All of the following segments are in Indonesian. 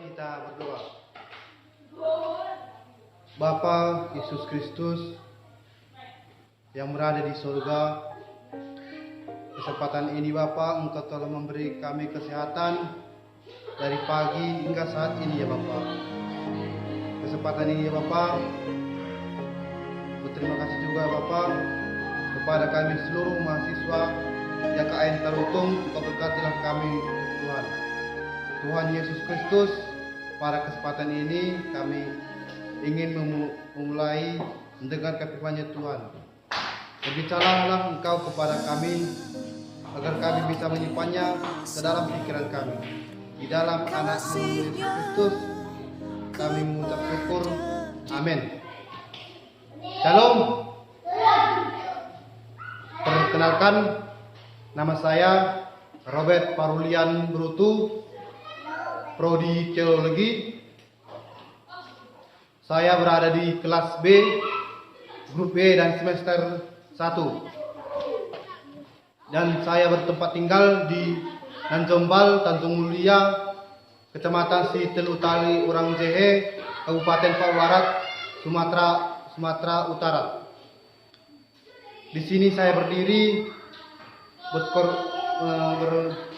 kita berdoa. Bapa Yesus Kristus yang berada di surga, kesempatan ini Bapa, Engkau telah memberi kami kesehatan dari pagi hingga saat ini ya Bapa. Kesempatan ini ya Bapa, berterima kasih juga Bapa kepada kami seluruh mahasiswa yang KN Tarutung. Engkau berkatilah kami Tuhan. Tuhan Yesus Kristus, pada kesempatan ini kami ingin memulai mendengarkan firman-Nya Tuhan. Berbicaralah Engkau kepada kami agar kami bisa menyimpannya ke dalam pikiran kami. Di dalam anak-Mu Yesus Kristus kami mengucap syukur. Amin. Shalom. Perkenalkan, nama saya Robert Parulian Brutu, Prodi Teologi. Saya berada di kelas B, grup B dan semester 1. Dan saya bertempat tinggal di Nanjombal, Tanjung Mulia, Kecamatan Sitel Utali, Urang Jehe, Kabupaten Papua Barat, Sumatera Utara. Di sini saya berdiri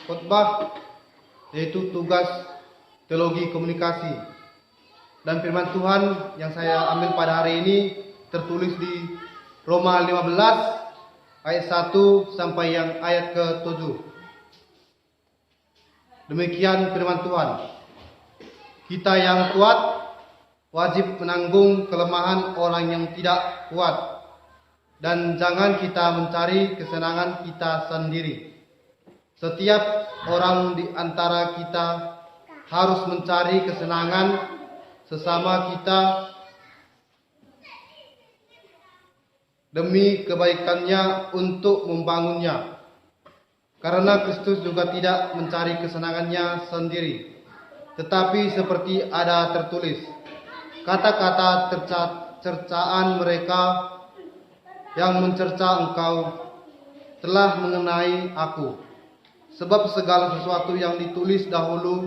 berkhotbah, yaitu tugas teologi komunikasi. Dan firman Tuhan yang saya ambil pada hari ini tertulis di Roma 15 ayat 1 sampai yang ayat ke-7. Demikian firman Tuhan. Kita yang kuat wajib menanggung kelemahan orang yang tidak kuat, dan jangan kita mencari kesenangan kita sendiri. Setiap orang di antara kita harus mencari kesenangan sesama kita demi kebaikannya untuk membangunnya. Karena Kristus juga tidak mencari kesenangannya sendiri, tetapi seperti ada tertulis, kata-kata cercaan mereka yang mencerca engkau telah mengenai aku. Sebab segala sesuatu yang ditulis dahulu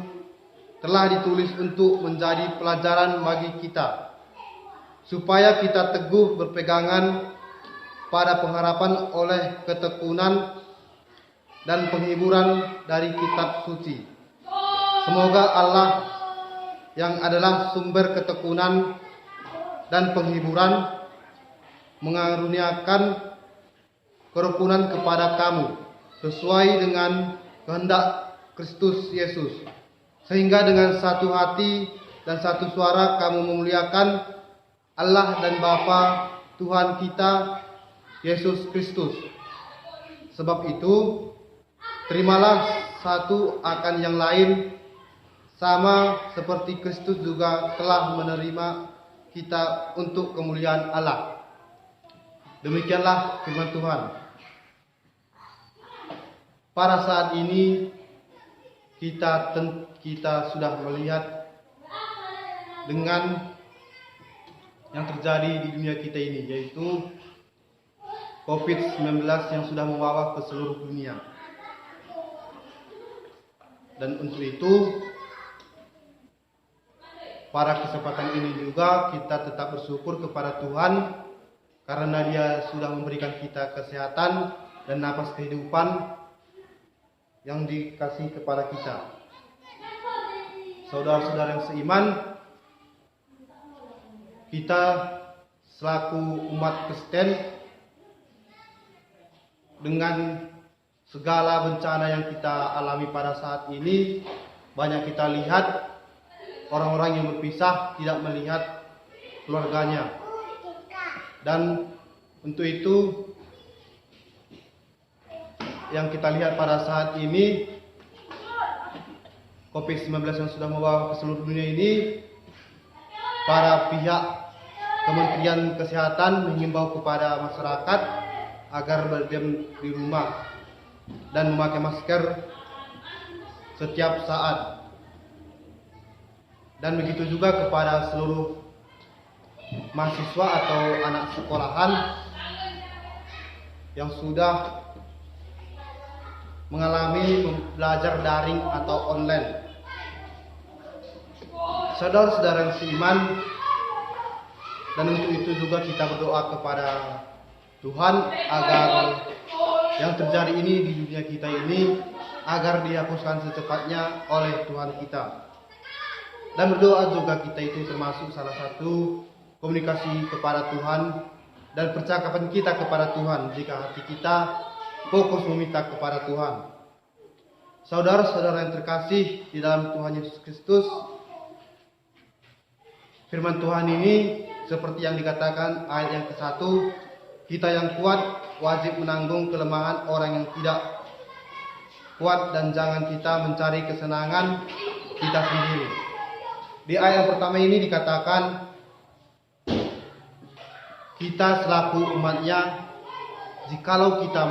telah ditulis untuk menjadi pelajaran bagi kita, supaya kita teguh berpegangan pada pengharapan oleh ketekunan dan penghiburan dari kitab suci. Semoga Allah yang adalah sumber ketekunan dan penghiburan mengaruniakan kerukunan kepada kamu sesuai dengan kehendak Kristus Yesus, sehingga dengan satu hati dan satu suara kamu memuliakan Allah dan Bapa Tuhan kita Yesus Kristus. Sebab itu, terimalah satu akan yang lain, sama seperti Kristus juga telah menerima kita untuk kemuliaan Allah. Demikianlah firman Tuhan. Pada saat ini kita sudah melihat dengan yang terjadi di dunia kita ini, yaitu COVID-19 yang sudah mewabah ke seluruh dunia. Dan untuk itu, pada kesempatan ini juga kita tetap bersyukur kepada Tuhan, karena Dia sudah memberikan kita kesehatan dan napas kehidupan yang dikasih kepada kita. Saudara-saudara yang seiman, kita selaku umat Kristen, dengan segala bencana yang kita alami pada saat ini, banyak kita lihat orang-orang yang berpisah, tidak melihat keluarganya. Dan untuk itu, yang kita lihat pada saat ini, COVID-19 yang sudah membawa ke seluruh dunia ini, para pihak Kementerian Kesehatan mengimbau kepada masyarakat agar berdiam di rumah dan memakai masker setiap saat. Dan begitu juga kepada seluruh mahasiswa atau anak sekolahan yang sudah mengalami belajar daring atau online. Saudara-saudara yang seiman, dan untuk itu juga kita berdoa kepada Tuhan agar yang terjadi ini di dunia kita ini agar dihapuskan secepatnya oleh Tuhan kita. Dan berdoa juga kita itu termasuk salah satu komunikasi kepada Tuhan dan percakapan kita kepada Tuhan jika hati kita fokus meminta kepada Tuhan. Saudara-saudara yang terkasih di dalam Tuhan Yesus Kristus, firman Tuhan ini seperti yang dikatakan ayat yang ke-1, kita yang kuat wajib menanggung kelemahan orang yang tidak kuat dan jangan kita mencari kesenangan kita sendiri. Di ayat yang pertama ini dikatakan kita selaku umatnya, jikalau kita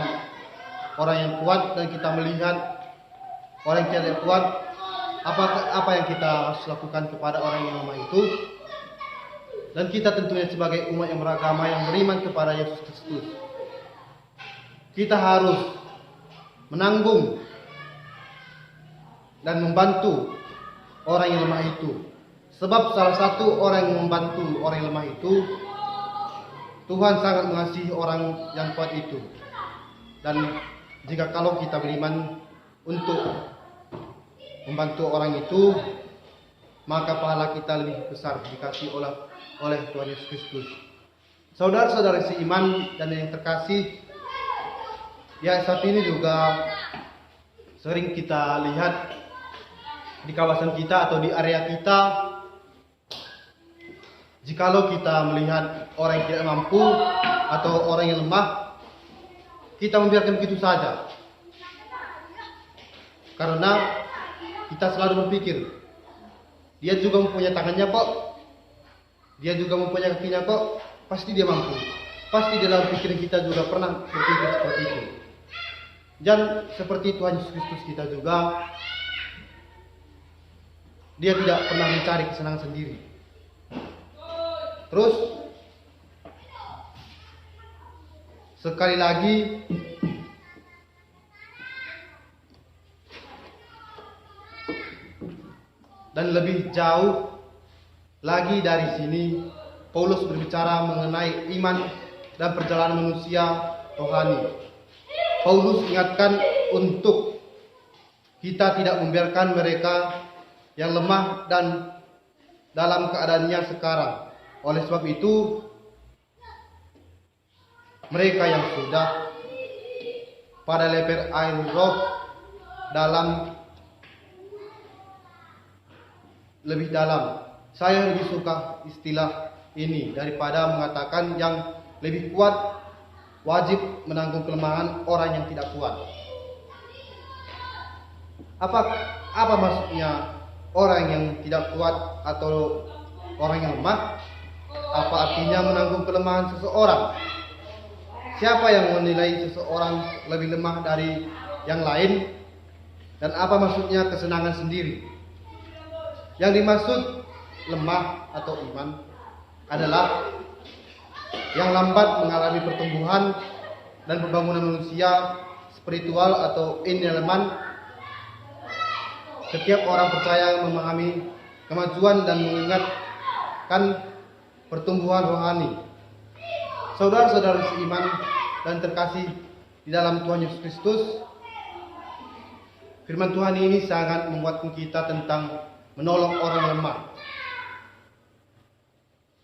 orang yang kuat dan kita melihat orang yang tidak kuat, apa yang kita harus lakukan kepada orang yang lemah itu? Dan kita tentunya sebagai umat yang beragama yang beriman kepada Yesus Kristus, kita harus menanggung dan membantu orang yang lemah itu. Sebab salah satu orang yang membantu orang yang lemah itu, Tuhan sangat mengasihi orang yang kuat itu. Dan jika kalau kita beriman untuk membantu orang itu, maka pahala kita lebih besar dikasih oleh Tuhan Yesus Kristus. Saudara-saudara seiman dan yang terkasih, ya saat ini juga sering kita lihat di kawasan kita atau di area kita, jikalau kita melihat orang yang tidak mampu atau orang yang lemah, kita membiarkan begitu saja. Karena kita selalu berpikir, dia juga mempunyai tangannya kok, dia juga mempunyai kakinya kok, pasti dia mampu. Pasti dalam pikiran kita juga pernah berpikir seperti itu. Dan seperti Tuhan Yesus Kristus kita juga, dia tidak pernah mencari kesenangan sendiri. Terus sekali lagi dan lebih jauh lagi dari sini, Paulus berbicara mengenai iman dan perjalanan manusia rohani. Paulus ingatkan untuk kita tidak membiarkan mereka yang lemah dan dalam keadaannya sekarang. Oleh sebab itu, mereka yang sudah pada leper air roh dalam lebih dalam. Saya lebih suka istilah ini daripada mengatakan yang lebih kuat wajib menanggung kelemahan orang yang tidak kuat. Apa maksudnya orang yang tidak kuat atau orang yang lemah? Apa artinya menanggung kelemahan seseorang? Siapa yang menilai seseorang lebih lemah dari yang lain? Dan apa maksudnya kesenangan sendiri? Yang dimaksud lemah atau iman adalah yang lambat mengalami pertumbuhan dan pembangunan manusia spiritual atau elemen. Setiap orang percaya memahami kemajuan dan mengingatkan pertumbuhan rohani. Saudara-saudara seiman dan terkasih di dalam Tuhan Yesus Kristus, firman Tuhan ini sangat menguatkan kita tentang menolong orang lemah.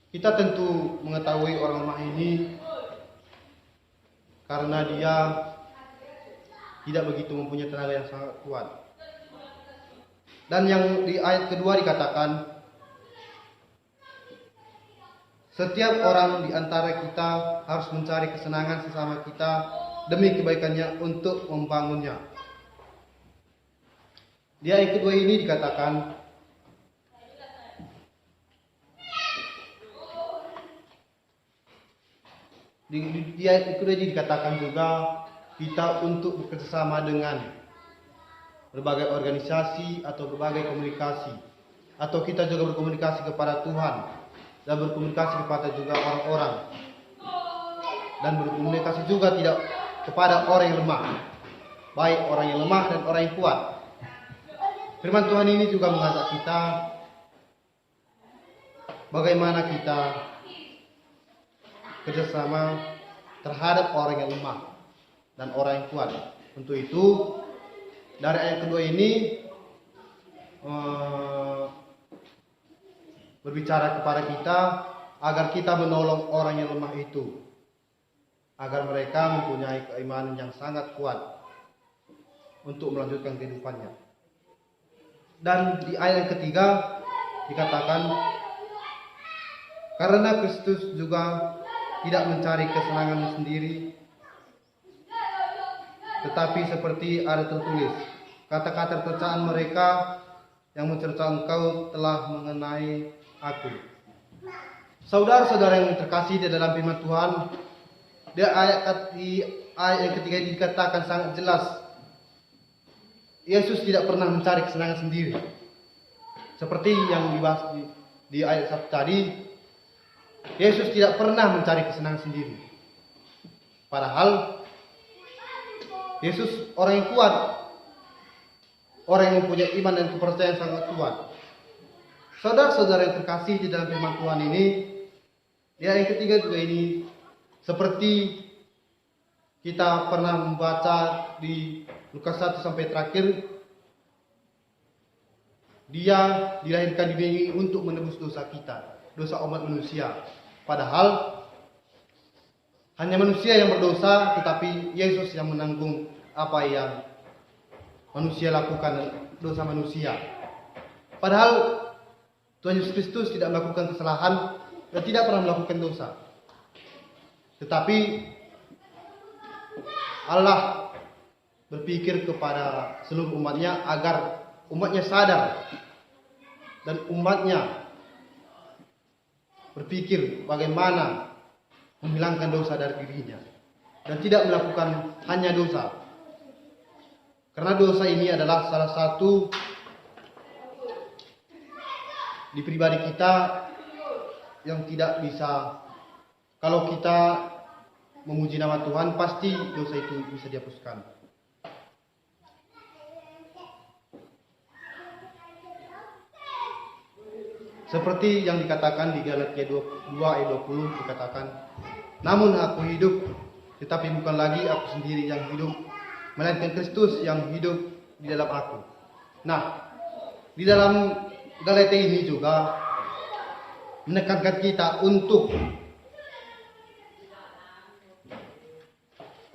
Kita tentu mengetahui orang lemah ini karena dia tidak begitu mempunyai tenaga yang sangat kuat. Dan yang di ayat kedua dikatakan, setiap orang di antara kita harus mencari kesenangan sesama kita demi kebaikannya untuk membangunnya. Di ayat kedua ini dikatakan, di ayat kedua ini dikatakan juga kita untuk bekerjasama dengan berbagai organisasi atau berbagai komunikasi, atau kita juga berkomunikasi kepada Tuhan dan berkomunikasi kepada juga orang-orang, dan berkomunikasi juga tidak kepada orang yang lemah, baik orang yang lemah dan orang yang kuat. Firman Tuhan ini juga mengajak kita bagaimana kita kerjasama terhadap orang yang lemah dan orang yang kuat. Untuk itu, dari ayat kedua ini berbicara kepada kita agar kita menolong orang yang lemah itu, agar mereka mempunyai keimanan yang sangat kuat untuk melanjutkan kehidupannya. Dan di ayat yang ketiga dikatakan, karena Kristus juga tidak mencari kesenangan sendiri, tetapi seperti ada tertulis, kata-kata cercaan mereka yang mencerca engkau telah mengenai aku. Saudara-saudara yang terkasih di dalam firman Tuhan, di ayat yang ketiga ini dikatakan sangat jelas, Yesus tidak pernah mencari kesenangan sendiri. Seperti yang dibahas di ayat 1 tadi, Yesus tidak pernah mencari kesenangan sendiri. Padahal Yesus orang yang kuat, orang yang mempunyai iman dan kepercayaan sangat kuat. Saudara-saudara yang terkasih di dalam firman Tuhan ini, di ayat yang ketiga juga ini, seperti kita pernah membaca di Lukas 1 sampai terakhir, Dia dilahirkan di dunia ini untuk menebus dosa kita, dosa umat manusia. Padahal hanya manusia yang berdosa, tetapi Yesus yang menanggung apa yang manusia lakukan, dosa manusia. Padahal Tuhan Yesus Kristus tidak melakukan kesalahan dan tidak pernah melakukan dosa. Tetapi Allah berpikir kepada seluruh umatnya agar umatnya sadar dan umatnya berpikir bagaimana menghilangkan dosa dari dirinya dan tidak melakukan hanya dosa. Karena dosa ini adalah salah satu di pribadi kita yang tidak bisa, kalau kita memuji nama Tuhan, pasti dosa itu bisa dihapuskan. Seperti yang dikatakan di Galatia 2 ayat 20 dikatakan, namun aku hidup, tetapi bukan lagi aku sendiri yang hidup, melainkan Kristus yang hidup di dalam aku. Nah, di dalam Galatia ini juga menekankan kita untuk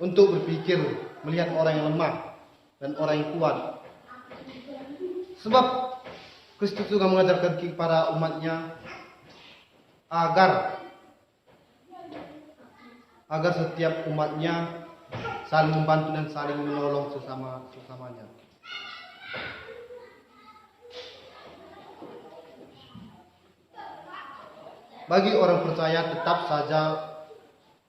berpikir melihat orang yang lemah dan orang yang kuat. Sebab Kristus juga mengajarkan kepada umatnya agar setiap umatnya saling membantu dan saling menolong sesamanya. Bagi orang percaya tetap saja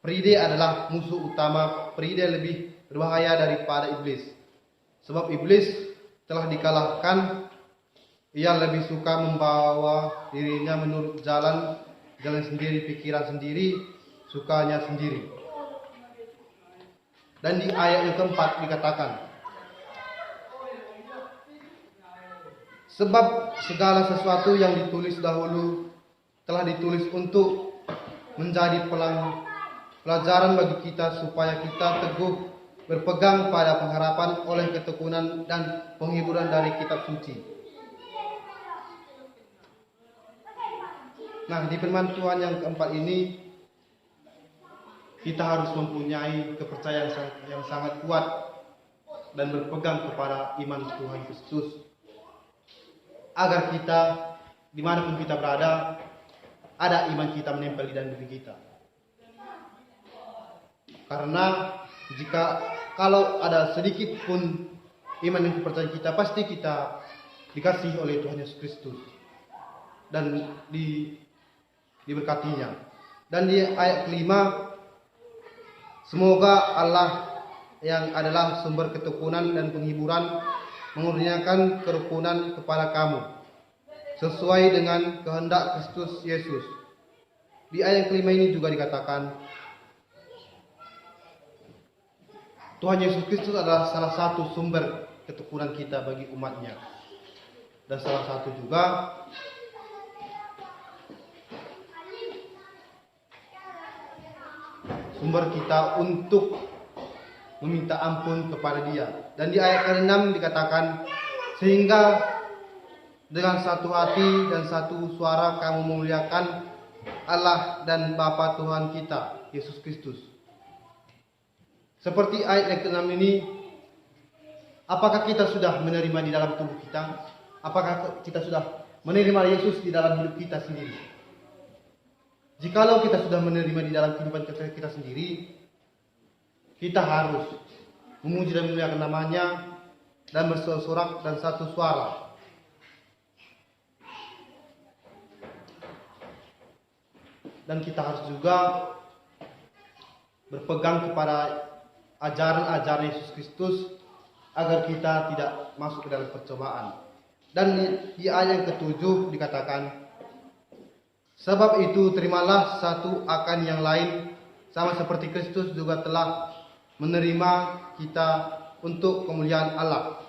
Peride adalah musuh utama. Peride lebih berbahaya daripada iblis. Sebab iblis telah dikalahkan. Ia lebih suka membawa dirinya menurut jalan sendiri, pikiran sendiri, sukanya sendiri. Dan di ayat yang keempat dikatakan, sebab segala sesuatu yang ditulis dahulu telah ditulis untuk menjadi pelajaran bagi kita, supaya kita teguh berpegang pada pengharapan oleh ketekunan dan penghiburan dari kitab suci. Nah, di firman Tuhan yang keempat ini, kita harus mempunyai kepercayaan yang sangat kuat dan berpegang kepada iman Tuhan Kristus, agar kita dimanapun kita berada, ada iman kita menempel di dalam diri kita. Karena kalau ada sedikit pun iman dan kepercayaan kita, pasti kita dikasih oleh Tuhan Yesus Kristus dan diberkatinya. Dan di ayat kelima, semoga Allah yang adalah sumber ketekunan dan penghiburan mengurniakan kerukunan kepada kamu sesuai dengan kehendak Kristus Yesus. Di ayat kelima ini juga dikatakan Tuhan Yesus Kristus adalah salah satu sumber ketekunan kita bagi umatnya. Dan salah satu juga sumber kita untuk meminta ampun kepada Dia. Dan di ayat ke-6 dikatakan, sehingga dengan satu hati dan satu suara kamu memuliakan Allah dan Bapa Tuhan kita, Yesus Kristus. Seperti ayat yang ke-6 ini, apakah kita sudah menerima di dalam tubuh kita? Apakah kita sudah menerima Yesus di dalam hidup kita sendiri? Jikalau kita sudah menerima di dalam kehidupan kita sendiri, kita harus memuji dan memuliakan namanya dan bersorak dan satu suara. Dan kita harus juga berpegang kepada ajaran-ajaran Yesus Kristus agar kita tidak masuk ke dalam percobaan. Dan di ayat yang ke-7 dikatakan, sebab itu terimalah satu akan yang lain, sama seperti Kristus juga telah menerima kita untuk kemuliaan Allah.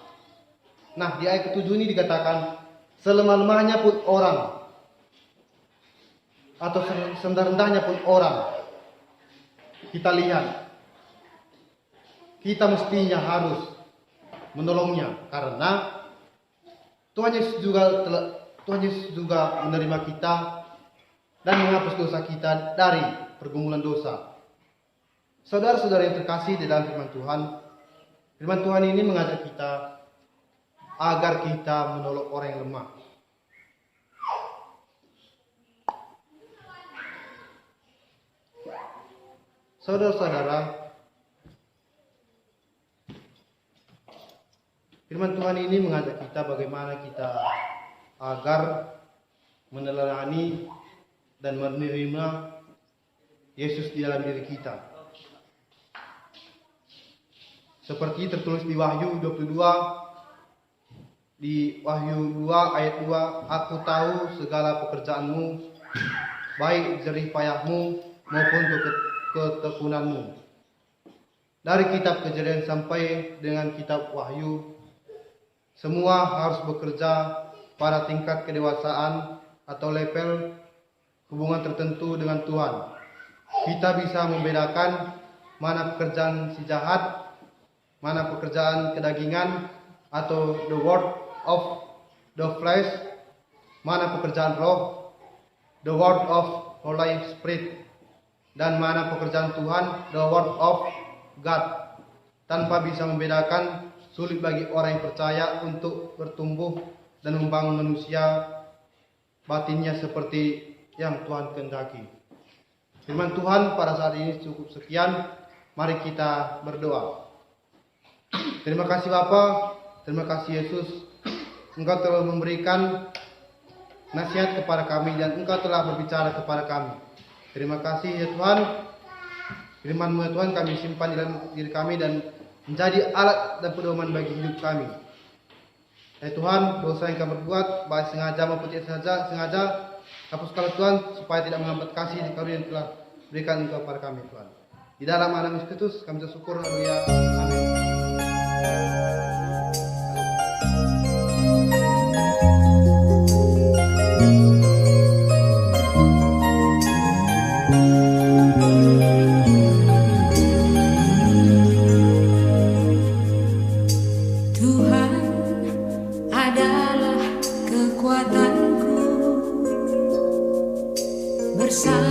Nah, di ayat ke-7 ini dikatakan, selemah-lemahnya pun orang, atau serendah-rendahnya pun orang, kita lihat, kita mestinya harus menolongnya, karena Tuhan Yesus juga menerima kita dan menghapus dosa kita dari pergumulan dosa. Saudara-saudara yang terkasih di dalam firman Tuhan ini mengajak kita agar kita menolong orang yang lemah. Saudara-saudara, firman Tuhan ini mengajak kita bagaimana kita agar meneladani dan menerima Yesus di dalam diri kita. Seperti tertulis di Wahyu 22, di Wahyu 2 ayat 2, aku tahu segala pekerjaanmu, baik jerih payahmu maupun ketekunanmu. Dari kitab Kejadian sampai dengan kitab Wahyu, semua harus bekerja pada tingkat kedewasaan atau level hubungan tertentu dengan Tuhan. Kita bisa membedakan mana pekerjaan si jahat, mana pekerjaan kedagingan atau the work of the flesh, mana pekerjaan roh, the work of Holy Spirit, dan mana pekerjaan Tuhan, the work of God. Tanpa bisa membedakan, sulit bagi orang yang percaya untuk bertumbuh dan membangun manusia batinnya seperti yang Tuhan kehendaki. Firman Tuhan pada saat ini cukup sekian. Mari kita berdoa. Terima kasih Bapa, terima kasih Yesus. Engkau telah memberikan nasihat kepada kami dan Engkau telah berbicara kepada kami. Terima kasih ya Tuhan. Firman-Mu ya Tuhan kami simpan di dalam diri kami dan menjadi alat dan pedoman bagi hidup kami. Ya Tuhan, dosa yang kami berbuat, baik sengaja maupun tidak sengaja, hapuskanlah Tuhan, supaya tidak menghambat kasih di karunia yang telah berikan Engkau kepada kami Tuhan. Di dalam nama Yesus Kristus kami bersyukur, haleluya, amin. Bersama